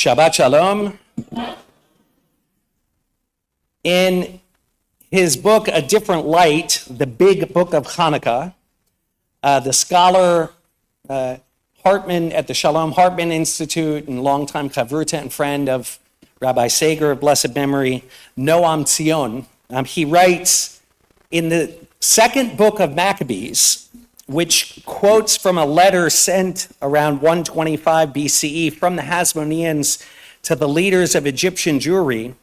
Shabbat Shalom. In his book, A Different Light, the big book of Chanukah, the scholar Hartman at the Shalom Hartman Institute and longtime chavruta and friend of Rabbi Sager of blessed memory, Noam Tzion, he writes in the second book of Maccabees, which quotes from a letter sent around 125 BCE from the Hasmoneans to the leaders of Egyptian Jewry,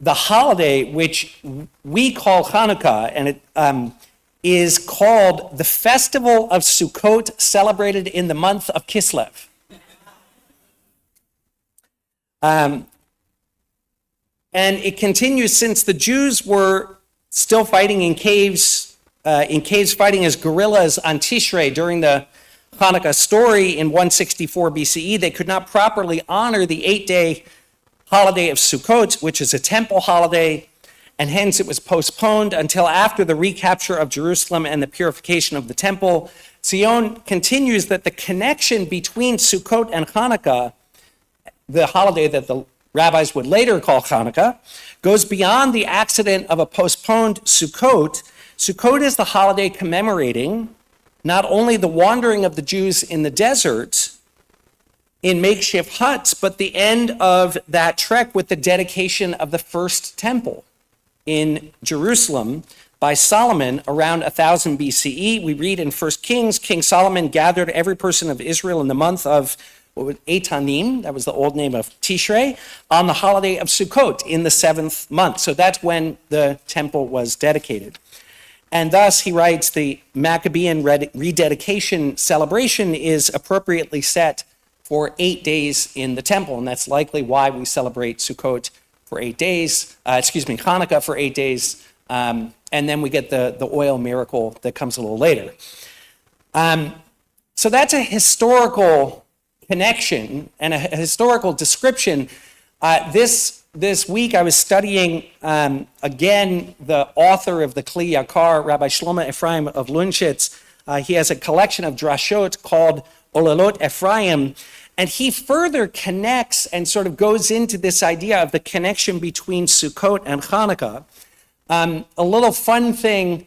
the holiday which we call Chanukah, and it is called the Festival of Sukkot, celebrated in the month of Kislev. And it continues since the Jews were still fighting in caves fighting as guerrillas on Tishrei during the Chanukah story in 164 BCE. They could not properly honor the 8-day holiday of Sukkot, which is a temple holiday, and hence it was postponed until after the recapture of Jerusalem and the purification of the temple. Tzion continues that the connection between Sukkot and Chanukah, the holiday that the rabbis would later call Chanukah, goes beyond the accident of a postponed Sukkot. Sukkot is the holiday commemorating not only the wandering of the Jews in the desert in makeshift huts, but the end of that trek with the dedication of the first temple in Jerusalem by Solomon around 1000 BCE. We read in 1 Kings, King Solomon gathered every person of Israel in the month of Etanim, that was the old name of Tishrei, on the holiday of Sukkot in the 7th month. So that's when the temple was dedicated. And thus, he writes, the Maccabean rededication celebration is appropriately set for 8 days in the temple, and that's likely why we celebrate Sukkot for 8 days, Chanukah for 8 days, and then we get the oil miracle that comes a little later. So that's a historical connection and a historical description. This week I was studying, again, the author of the Kli Yakar, Rabbi Shlomo Ephraim of Lunchitz. He has a collection of drashot called Olalot Ephraim, and he further connects and sort of goes into this idea of the connection between Sukkot and Chanukah. A little fun thing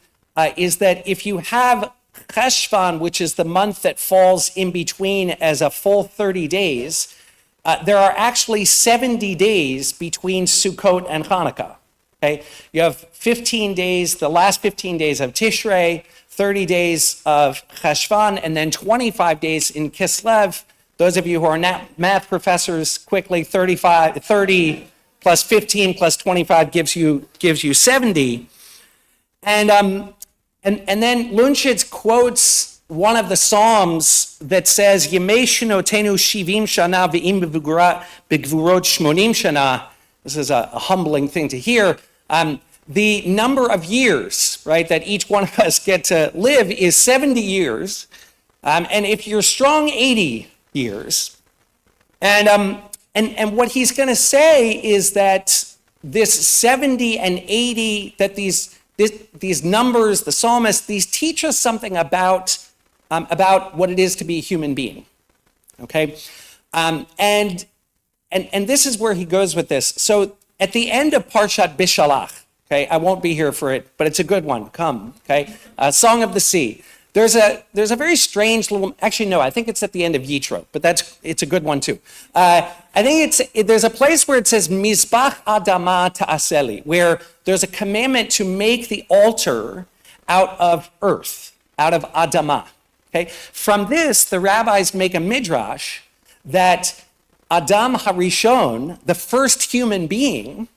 is that if you have Cheshvan, which is the month that falls in between as a full 30 days, there are actually 70 days between Sukkot and Chanukah. Okay, you have 15 days, the last 15 days of Tishrei, 30 days of Cheshvan, and then 25 days in Kislev. Those of you who are math professors, quickly, 30 plus 15 plus 25 gives you 70. And then Lunchitz quotes one of the Psalms that says, Yemei shenotenu shivim shana ve'im begvurot shmonim shana. This is a humbling thing to hear. The number of years, right, that each one of us get to live is 70 years. And if you're strong, 80 years. And what he's going to say is that this 70 and 80, that these numbers, the psalmists, these teach us something about what it is to be a human being, okay? And this is where he goes with this. So at the end of Parshat Bishalach, okay, I won't be here for it, but it's a good one. Come, okay? Song of the Sea. There's a very strange little. Actually, no, I think it's at the end of Yitro, but it's a good one too. I think there's a place where it says Mizbach Adama Ta'aseli, where there's a commandment to make the altar out of earth, out of Adama. Okay. From this, the rabbis make a midrash that Adam Harishon, the first human being,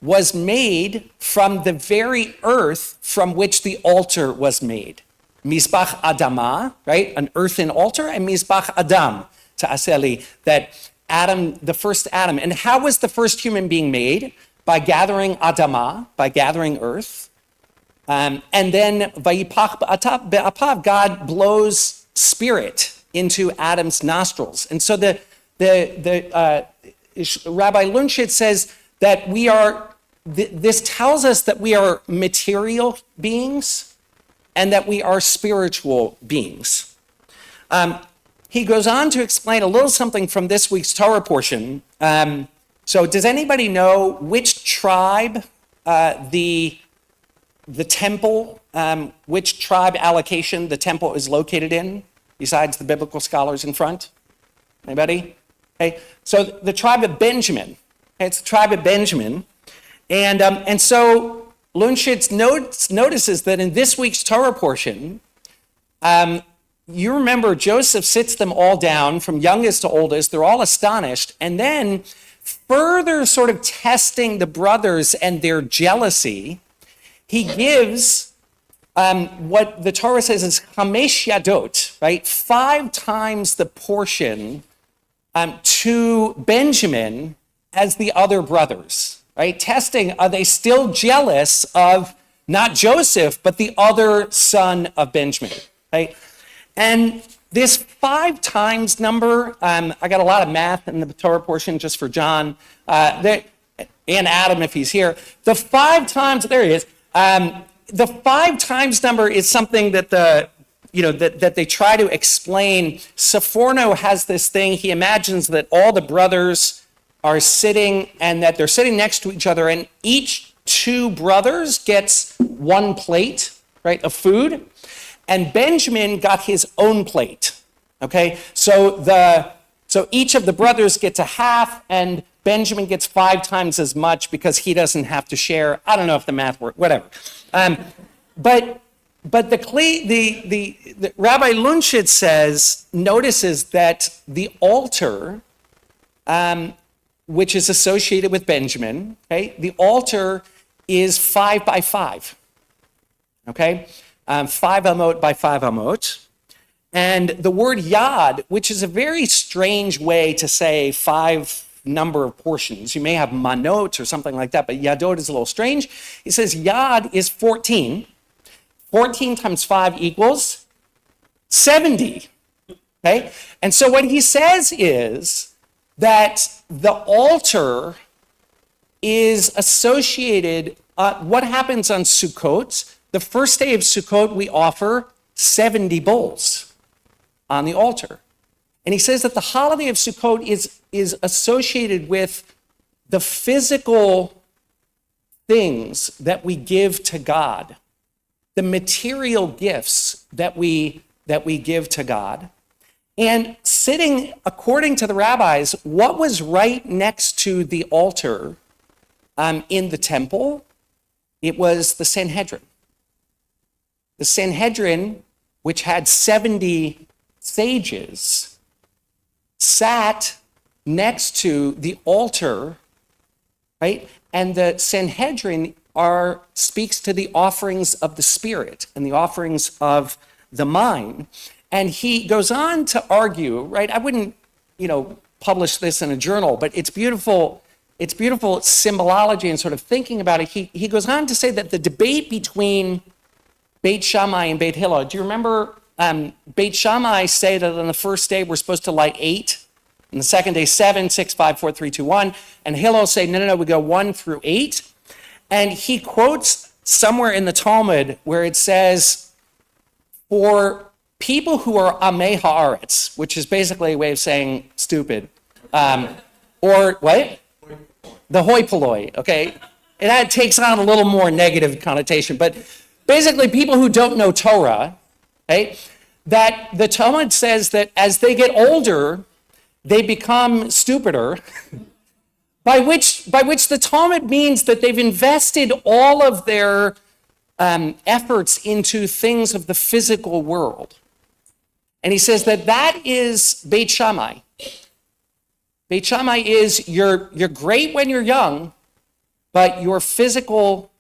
was made from the very earth from which the altar was made. Mizbach Adama, right? An earthen altar, and Mizbach Adam Ta'aseli, that Adam, the first Adam. And how was the first human being made? By gathering Adama, by gathering earth. And then Vayipach be'apav, God blows spirit into Adam's nostrils. And so the Rabbi Lunchitz says that we are, this tells us that we are material beings and that we are spiritual beings. he goes on to explain a little something from this week's Torah portion. So does anybody know which tribe the temple, which tribe allocation the temple is located in, besides the biblical scholars in front? Anybody? Okay, so the tribe of Benjamin. Okay, it's the tribe of Benjamin. And so Lunschitz notices that in this week's Torah portion, you remember Joseph sits them all down from youngest to oldest. They're all astonished. And then further sort of testing the brothers and their jealousy, he gives what the Torah says is chamesh yadot, right? 5 times the portion to Benjamin as the other brothers, right? Testing, are they still jealous of not Joseph, but the other son of Benjamin, right? And this 5 times number, I got a lot of math in the Torah portion just for John and Adam if he's here. The 5 times, there he is. The 5 times number is something that that they try to explain. Seforno has this thing. He imagines that all the brothers are sitting and that they're sitting next to each other, and each 2 brothers gets 1 plate, right, of food. And Benjamin got his own plate, okay? So each of the brothers gets a half, and Benjamin gets 5 times as much because he doesn't have to share. I don't know if the math works, whatever. But the Rabbi Lunschitz notices that the altar, which is associated with Benjamin, okay, the altar is 5 by 5, okay? 5 amot by 5 amot. And the word yad, which is a very strange way to say 5 number of portions. You may have manot or something like that, but yadot is a little strange. He says yad is 14. 14 times 5 equals 70. Okay? And so what he says is that the altar is associated, what happens on Sukkot? The first day of Sukkot, we offer 70 bowls on the altar. And he says that the holiday of Sukkot is associated with the physical things that we give to God, the material gifts that we give to God. And sitting, according to the rabbis, what was right next to the altar in the temple? It was the Sanhedrin. The Sanhedrin, which had 70 sages, sat next to the altar, right? And the Sanhedrin speaks to the offerings of the spirit and the offerings of the mind. And he goes on to argue, right? I wouldn't, publish this in a journal, but it's beautiful. It's beautiful symbolology and sort of thinking about it. He goes on to say that the debate between Beit Shammai and Beit Hillel. Do you remember Beit Shammai say that on the first day we're supposed to light 8, and the second day 7, 6, 5, 4, 3, 2, 1, and Hillel say no, we go 1 through 8. And he quotes somewhere in the Talmud where it says, for people who are amei haaretz, which is basically a way of saying stupid, or what? The hoi polloi, okay? It takes on a little more negative connotation, but basically, people who don't know Torah, right, that the Talmud says that as they get older, they become stupider, by which the Talmud means that they've invested all of their efforts into things of the physical world. And he says that is Beit Shammai. Beit Shammai is you're great when you're young, but your physical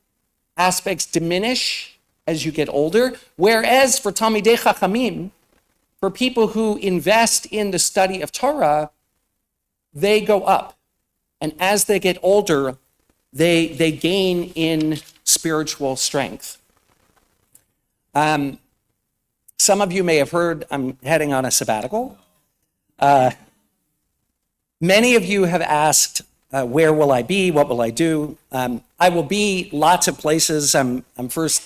aspects diminish as you get older, whereas for Talmidei Chachamim, for people who invest in the study of Torah, they go up. And as they get older, they gain in spiritual strength. Some of you may have heard I'm heading on a sabbatical. Many of you have asked, where will I be? What will I do? I will be lots of places. I'm first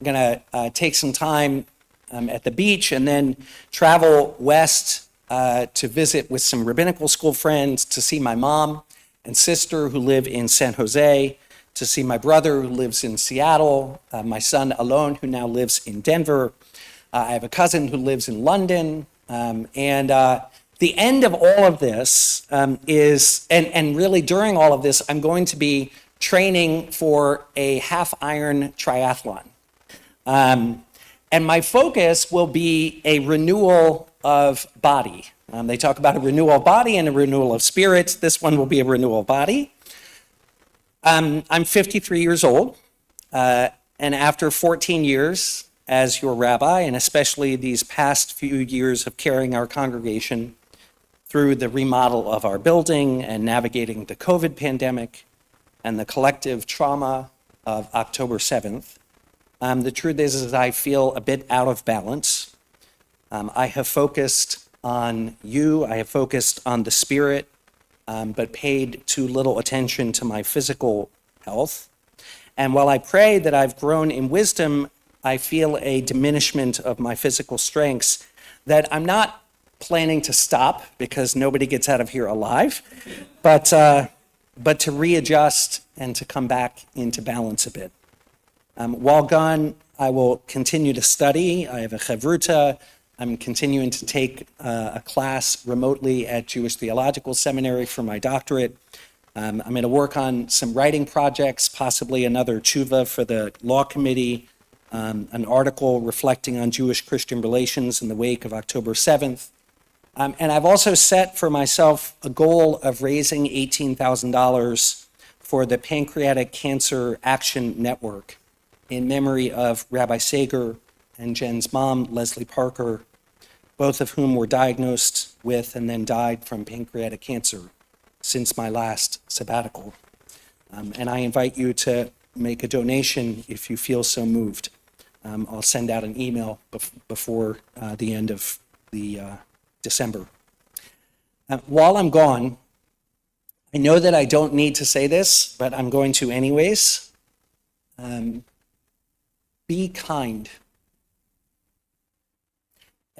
going to take some time at the beach and then travel west to visit with some rabbinical school friends, to see my mom and sister who live in San Jose, to see my brother who lives in Seattle, my son Alon who now lives in Denver. I have a cousin who lives in London. And the end of all of this is, and really during all of this, I'm going to be training for a half iron triathlon. And my focus will be a renewal of body. They talk about a renewal of body and a renewal of spirit. This one will be a renewal of body. I'm 53 years old, and after 14 years as your rabbi, and especially these past few years of carrying our congregation through the remodel of our building and navigating the COVID pandemic and the collective trauma of October 7th, the truth is I feel a bit out of balance. I have focused on you, I have focused on the spirit, but paid too little attention to my physical health. And while I pray that I've grown in wisdom, I feel a diminishment of my physical strengths that I'm not planning to stop because nobody gets out of here alive, but to readjust and to come back into balance a bit. While gone, I will continue to study. I have a chavruta. I'm continuing to take a class remotely at Jewish Theological Seminary for my doctorate. I'm going to work on some writing projects, possibly another tshuva for the law committee, an article reflecting on Jewish-Christian relations in the wake of October 7th. And I've also set for myself a goal of raising $18,000 for the Pancreatic Cancer Action Network in memory of Rabbi Sager and Jen's mom, Leslie Parker, both of whom were diagnosed with and then died from pancreatic cancer since my last sabbatical. And I invite you to make a donation if you feel so moved. I'll send out an email before the end of the December. While I'm gone, I know that I don't need to say this, but I'm going to anyways. Be kind.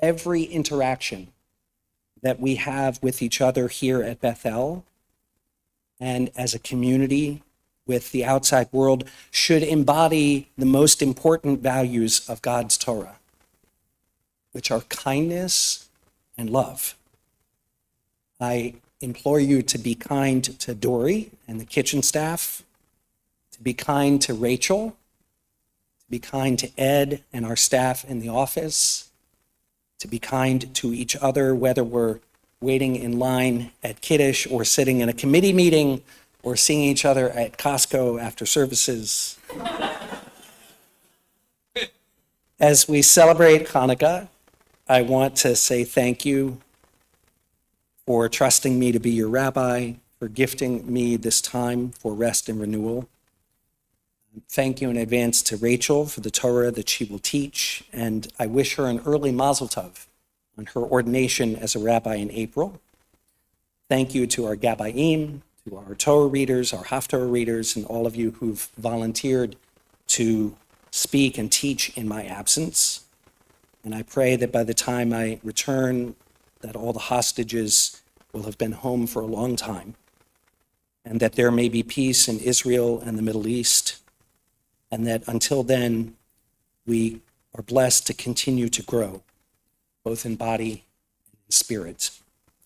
Every interaction that we have with each other here at Bethel and as a community with the outside world should embody the most important values of God's Torah, which are kindness and love. I implore you to be kind to Dory and the kitchen staff, to be kind to Rachel, to be kind to Ed and our staff in the office, to be kind to each other, whether we're waiting in line at Kiddush or sitting in a committee meeting or seeing each other at Costco after services. As we celebrate Chanukah, I want to say thank you for trusting me to be your rabbi, for gifting me this time for rest and renewal. Thank you in advance to Rachel for the Torah that she will teach, and I wish her an early mazel tov on her ordination as a rabbi in April. Thank you to our Gabbaim, to our Torah readers, our Haftarah readers, and all of you who've volunteered to speak and teach in my absence. And I pray that by the time I return, that all the hostages will have been home for a long time, and that there may be peace in Israel and the Middle East, and that until then, we are blessed to continue to grow, both in body and in spirit.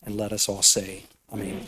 And let us all say, Amen.